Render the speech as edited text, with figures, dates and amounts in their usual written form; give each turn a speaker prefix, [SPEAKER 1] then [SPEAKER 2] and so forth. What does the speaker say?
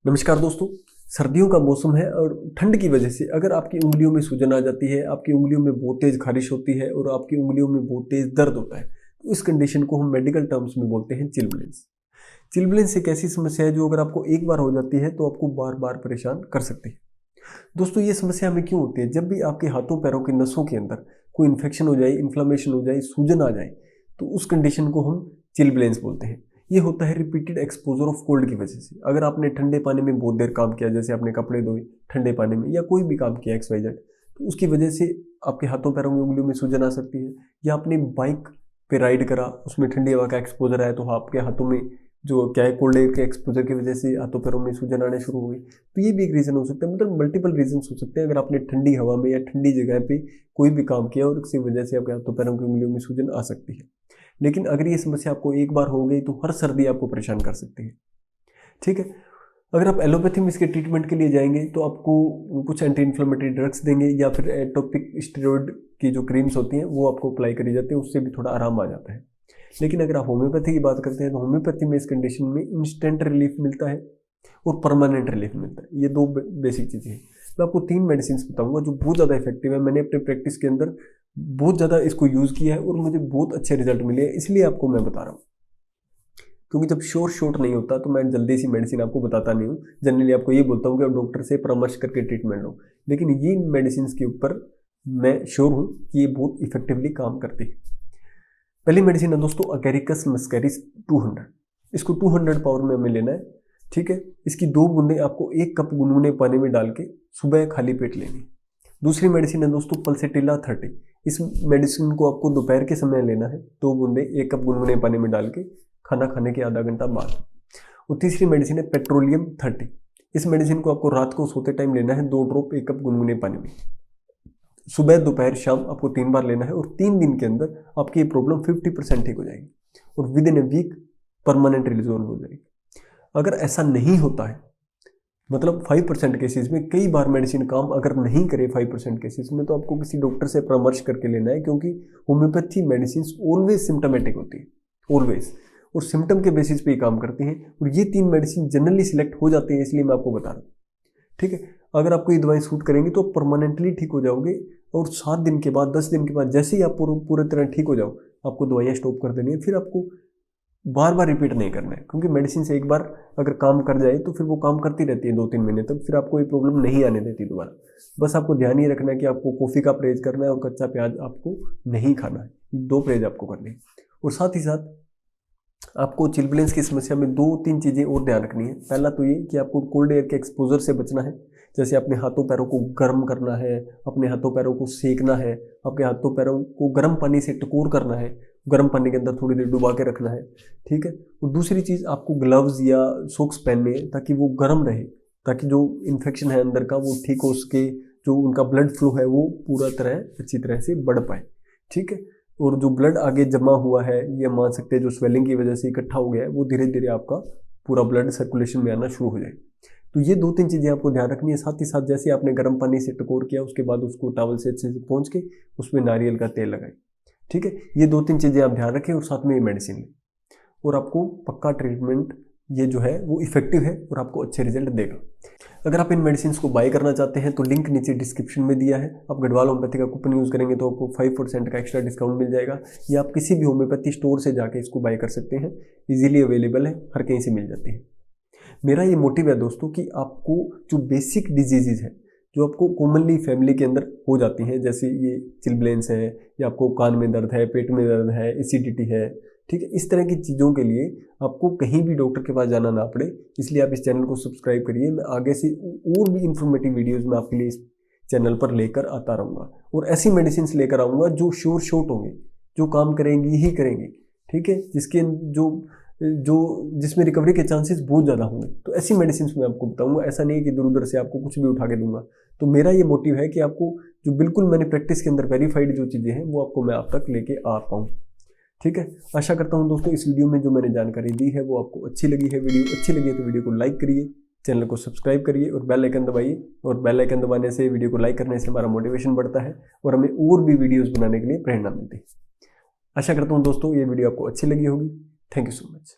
[SPEAKER 1] नमस्कार दोस्तों। सर्दियों का मौसम है और ठंड की वजह से अगर आपकी उंगलियों में सूजन आ जाती है, आपकी उंगलियों में बहुत तेज खारिश होती है और आपकी उंगलियों में बहुत तेज दर्द होता है, तो इस कंडीशन को हम मेडिकल टर्म्स में बोलते हैं चिलब्लेंस। चिलब्लेंस एक ऐसी समस्या है जो अगर आपको एक बार हो जाती है तो आपको बार बार परेशान कर सकती है। दोस्तों, ये समस्या हमें क्यों होती है? जब भी आपके हाथों पैरों की नसों के अंदर कोई इन्फेक्शन हो जाए, इन्फ्लामेशन हो जाए, सूजन आ जाए, तो उस कंडीशन को हम चिलब्लेंस बोलते हैं। ये होता है रिपीटेड एक्सपोजर ऑफ कोल्ड की वजह से। अगर आपने ठंडे पानी में बहुत देर काम किया, जैसे आपने कपड़े धोए ठंडे पानी में या कोई भी काम किया XYZ, तो उसकी वजह से आपके हाथों पैरों में उंगलियों में सूजन आ सकती है। या आपने बाइक पे राइड करा, उसमें ठंडी हवा का एक्सपोजर आया, तो आपके हाथों में जो क्या है कोल्ड एयर के एक्सपोजर की वजह से हाथों पैरों में सूजन आने शुरू हो गई। तो ये भी एक रीज़न हो सकता है। मतलब मल्टीपल रीजन हो सकते हैं। अगर आपने ठंडी हवा में या ठंडी जगह पे कोई भी काम किया और उसकी वजह से आपके हाथों पैरों की उंगलियों में सूजन आ सकती है। लेकिन अगर ये समस्या आपको एक बार हो गई तो हर सर्दी आपको परेशान कर सकती है। ठीक है। अगर आप एलोपैथी में इसके ट्रीटमेंट के लिए जाएंगे तो आपको कुछ एंटी इन्फ्लेमेटरी ड्रग्स देंगे या फिर एटोपिक स्टेरॉइड की जो क्रीम्स होती हैं वो आपको अप्लाई करी जाती है, उससे भी थोड़ा आराम आ जाता है। लेकिन अगर आप होम्योपैथी की बात करते हैं तो होम्योपैथी में इस कंडीशन में इंस्टेंट रिलीफ मिलता है और परमानेंट रिलीफ मिलता है। ये दो बेसिक चीज़ें हैं। मैं आपको 3 मेडिसिन बताऊंगा जो बहुत ज़्यादा इफेक्टिव है। मैंने अपने प्रैक्टिस के अंदर बहुत ज़्यादा इसको यूज़ किया है और मुझे बहुत अच्छे रिजल्ट मिले हैं, इसलिए आपको मैं बता रहा हूँ। क्योंकि जब शॉर्ट नहीं होता तो मैं जल्दी सी मेडिसिन आपको बताता नहीं हूँ। जनरली आपको ये बोलता हूँ कि आप डॉक्टर से परामर्श करके ट्रीटमेंट लो, लेकिन ये मेडिसिन के ऊपर मैं श्योर हूँ कि ये बहुत इफेक्टिवली काम करती है। पहली मेडिसिन है दोस्तों अगेरिकस मस्कैरिस 200। इसको 200 पावर में हमें लेना है। ठीक है। इसकी 2 बूंदें आपको 1 कप गुनगुने पानी में डाल के सुबह खाली पेट लेनी। दूसरी मेडिसिन है दोस्तों पल्सेटिला 30। इस मेडिसिन को आपको दोपहर के समय लेना है। 2 बूंदें 1 कप गुनगुने पानी में डाल के खाना खाने के आधा घंटा बाद। और तीसरी मेडिसिन है पेट्रोलियम 30। इस मेडिसिन को आपको रात को सोते टाइम लेना है, 2 ड्रॉप 1 कप गुनगुने पानी में। सुबह दोपहर शाम आपको 3 बार लेना है और 3 दिन के अंदर आपकी ये प्रॉब्लम 50% ठीक हो जाएगी और within a week permanent resolve हो जाएगी। अगर ऐसा नहीं होता है, मतलब 5% केसेस में, कई बार मेडिसिन काम अगर नहीं करे 5% केसेस में, तो आपको किसी डॉक्टर से परामर्श करके लेना है। क्योंकि होम्योपैथी मेडिसिन ऑलवेज सिम्टोमेटिक होती है, ऑलवेज, और सिम्टम के बेसिस पे ही काम करती हैं। और ये 3 मेडिसिन जनरली सिलेक्ट हो जाती हैं, इसलिए मैं आपको बता रहा हूँ। ठीक है। अगर आपको ये दवाई सूट करेंगी तो परमानेंटली ठीक हो जाओगे और 7 दिन के बाद 10 दिन के बाद जैसे ही आप पूरे तरह ठीक हो जाओ, आपको दवाइयाँ स्टॉप कर देनी है। फिर आपको बार बार रिपीट नहीं करना है, क्योंकि मेडिसिन से एक बार अगर काम कर जाए तो फिर वो काम करती रहती है 2-3 महीने तक, फिर आपको ये प्रॉब्लम नहीं आने देती दोबारा। बस आपको ध्यान ये रखना है कि आपको कॉफ़ी का परहेज करना है और कच्चा प्याज आपको नहीं खाना है। 2 परहेज आपको करने हैं। और साथ ही साथ आपको चिलब्लेंस की समस्या में 2-3 चीज़ें और ध्यान रखनी है। पहला तो ये कि आपको कोल्ड एयर के एक्सपोजर से बचना है। जैसे अपने हाथों पैरों को गर्म करना है, अपने हाथों पैरों को सेकना है, आपके हाथों पैरों को गर्म पानी से टकोर करना है, गर्म पानी के अंदर थोड़ी देर डुबा के रखना है। ठीक है। और दूसरी चीज़, आपको ग्लव्स या सॉक्स पहनने हैं ताकि वो गर्म रहे, ताकि जो इन्फेक्शन है अंदर का वो ठीक हो सके, जो उनका ब्लड फ्लो है वो पूरा तरह अच्छी तरह से बढ़ पाए। ठीक है। और जो ब्लड आगे जमा हुआ है, ये मान सकते हैं जो स्वेलिंग की वजह से इकट्ठा हो गया है, वो धीरे धीरे आपका पूरा ब्लड सर्कुलेशन में आना शुरू हो जाए। तो ये 2-3 चीज़ें आपको ध्यान रखनी है। साथ ही साथ जैसे आपने गर्म पानी से टकोर किया, उसके बाद उसको टॉवल से अच्छे से पोंछ के उसमें नारियल का तेल लगाए। ठीक है। ये 2-3 चीज़ें आप ध्यान रखें और साथ में ये मेडिसिन लें, और आपको पक्का ट्रीटमेंट ये जो है वो इफेक्टिव है और आपको अच्छे रिजल्ट देगा। अगर आप इन मेडिसिन को बाय करना चाहते हैं तो लिंक नीचे डिस्क्रिप्शन में दिया है। आप गढ़वाल होम्योपैथी का कूपन यूज़ करेंगे तो आपको 5% का एक्स्ट्रा डिस्काउंट मिल जाएगा, या आप किसी भी होम्योपैथी स्टोर से जाके इसको बाय कर सकते हैं। इजीली अवेलेबल है, हर कहीं से मिल जाती है। मेरा ये मोटिव है दोस्तों कि आपको जो बेसिक डिजीज़ है जो आपको कॉमनली फैमिली के अंदर हो जाती हैं, जैसे ये चिलब्लेंस है, या आपको कान में दर्द है, पेट में दर्द है, एसिडिटी है, ठीक है, इस तरह की चीज़ों के लिए आपको कहीं भी डॉक्टर के पास जाना ना पड़े, इसलिए आप इस चैनल को सब्सक्राइब करिए। मैं आगे से और भी इंफॉर्मेटिव वीडियोज़ में आपके लिए इस चैनल पर लेकर आता रहूँगा, और ऐसी मेडिसिन लेकर आऊँगा जो शॉर्ट होंगे, जो काम करेंगी ही करेंगी। ठीक है। जिसमें रिकवरी के चांसेस बहुत ज़्यादा होंगे, तो ऐसी मेडिसिन मैं आपको बताऊंगा। ऐसा नहीं है कि इधर उधर से आपको कुछ भी उठा के दूंगा। तो मेरा ये मोटिव है कि आपको जो बिल्कुल मैंने प्रैक्टिस के अंदर वेरीफाइड जो चीज़ें हैं वो आपको मैं आप तक लेके आ पाऊँ। ठीक है। आशा करता हूँ दोस्तों इस वीडियो में जो मैंने जानकारी दी है वो आपको अच्छी लगी है। वीडियो अच्छी लगी है तो वीडियो को लाइक करिए, चैनल को सब्सक्राइब करिए और बेल आइकन दबाइए। और बेल आइकन दबाने से, वीडियो को लाइक करने से हमारा मोटिवेशन बढ़ता है और हमें और भी वीडियोज़ बनाने के लिए प्रेरणा मिलती है। आशा करता हूँ दोस्तों ये वीडियो आपको अच्छी लगी होगी। Thank you so much.